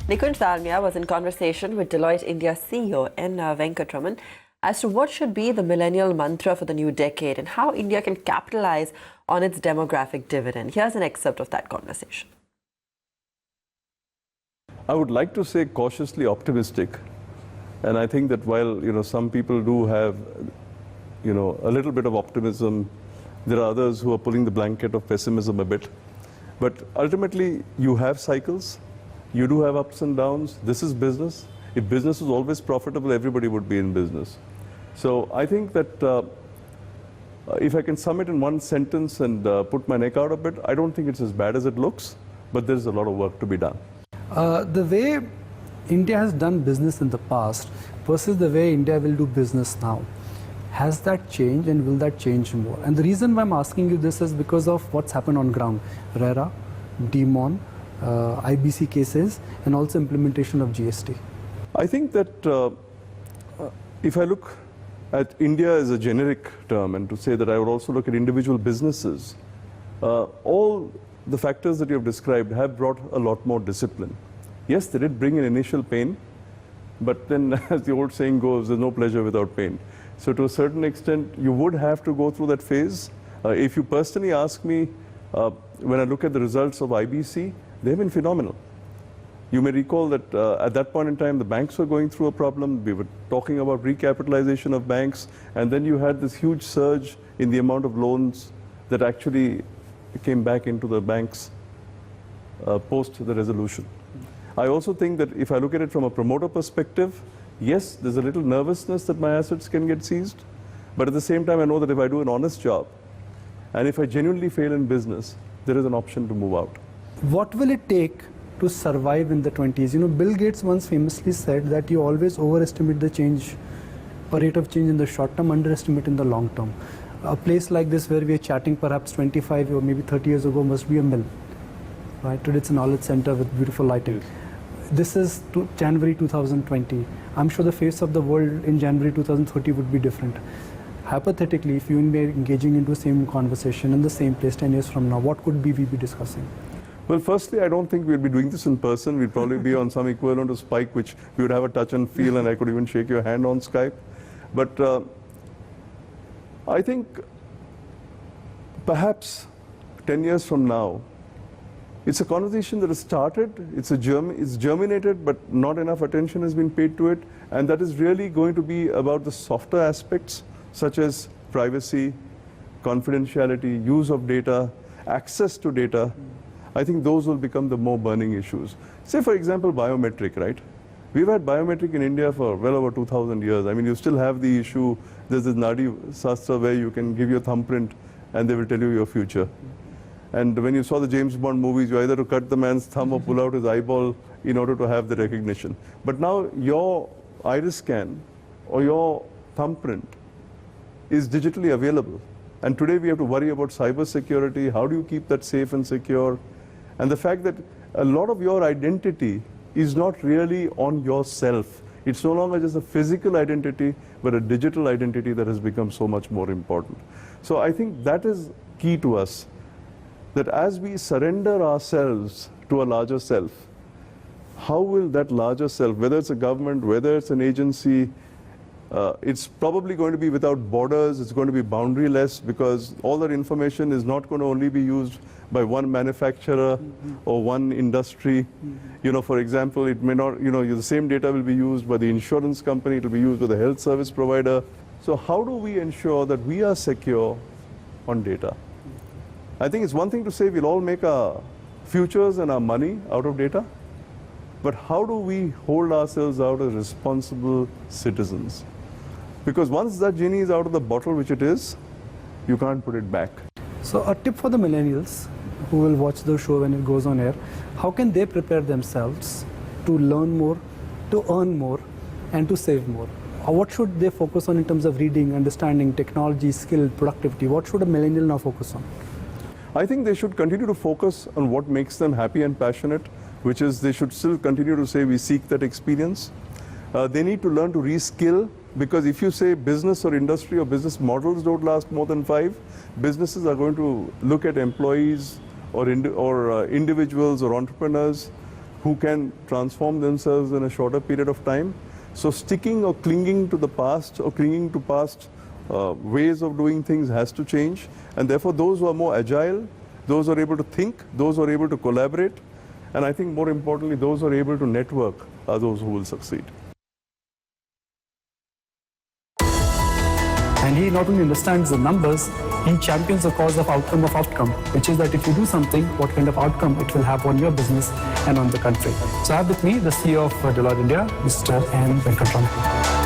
Nikunj Dalmia was in conversation with Deloitte India CEO Venkatram as to what should be the millennial mantra for the new decade and how India can capitalize on its demographic dividend. Here's an excerpt of that conversation. I would like to say cautiously optimistic. And I think that while, some people do have, a little bit of optimism, there are others who are pulling the blanket of pessimism a bit. But ultimately, you have cycles. You do have ups and downs. This is business. If business was always profitable, everybody would be in business. So I think that if I can sum it in one sentence and put my neck out a bit, I don't think it's as bad as it looks, but there's a lot of work to be done. The way India has done business in the past versus the way India will do business now, has that changed and will that change more? And the reason why I'm asking you this is because of what's happened on ground. RERA, DMON, IBC cases, and also implementation of GST. I think that if I look at India as a generic term, and to say that I would also look at individual businesses, all the factors that you have described have brought a lot more discipline. Yes, they did bring an initial pain, but then as the old saying goes, there's no pleasure without pain. So to a certain extent, you would have to go through that phase. If you personally ask me, when I look at the results of IBC, they've been phenomenal. You may recall that at that point in time, the banks were going through a problem. We were talking about recapitalization of banks, and then you had this huge surge in the amount of loans that actually came back into the banks post the resolution. I also think that if I look at it from a promoter perspective, yes, there's a little nervousness that my assets can get seized, but at the same time, I know that if I do an honest job, and if I genuinely fail in business, there is an option to move out. What will it take to survive in the 20s? Bill Gates once famously said that you always overestimate the change or rate of change in the short term, underestimate in the long term. A place like this where we are chatting perhaps 25 or maybe 30 years ago must be a mill. Right? Today it's a knowledge center with beautiful lighting. Yes. This is January 2020. I'm sure the face of the world in January 2030 would be different. Hypothetically, if you and me are engaging into the same conversation in the same place 10 years from now, what could we be discussing? Well, firstly, I don't think we'll be doing this in person. We'd probably be on some equivalent of Spike, which we would have a touch and feel, and I could even shake your hand on Skype. But I think perhaps 10 years from now, it's a conversation that has started, it's germinated, but not enough attention has been paid to it. And that is really going to be about the softer aspects, such as privacy, confidentiality, use of data, access to data. I think those will become the more burning issues. Say, for example, biometric, right? We've had biometric in India for well over 2,000 years. I mean, you still have the issue, there's this Nadi Sastra where you can give your thumbprint and they will tell you your future. And when you saw the James Bond movies, you either to cut the man's thumb or pull out his eyeball in order to have the recognition. But now your iris scan or your thumbprint is digitally available. And today we have to worry about cyber security. How do you keep that safe and secure? And the fact that a lot of your identity is not really on yourself. It's no longer just a physical identity, but a digital identity that has become so much more important. So I think that is key to us, that as we surrender ourselves to a larger self, how will that larger self, whether it's a government, whether it's an agency, it's probably going to be without borders, it's going to be boundaryless, because all that information is not going to only be used by one manufacturer or one industry. For example, it may not, the same data will be used by the insurance company, it will be used by the health service provider. So how do we ensure that we are secure on data? I think it's one thing to say we'll all make our futures and our money out of data, but how do we hold ourselves out as responsible citizens? Because once that genie is out of the bottle, which it is, you can't put it back. So a tip for the millennials who will watch the show when it goes on air, how can they prepare themselves to learn more, to earn more, and to save more? Or what should they focus on in terms of reading, understanding, technology, skill, productivity? What should a millennial now focus on? I think they should continue to focus on what makes them happy and passionate, which is they should still continue to say we seek that experience. They need to learn to reskill, because if you say business or industry or business models don't last more than 5, businesses are going to look at employees or individuals or entrepreneurs who can transform themselves in a shorter period of time. So sticking or clinging to the past or clinging to past ways of doing things has to change. And therefore, those who are more agile, those who are able to think, those who are able to collaborate, and I think more importantly, those who are able to network are those who will succeed. And he not only understands the numbers, he champions the cause of outcome, which is that if you do something, what kind of outcome it will have on your business and on the country. So I have with me the CEO of Deloitte India, Mr. N. Venkatram.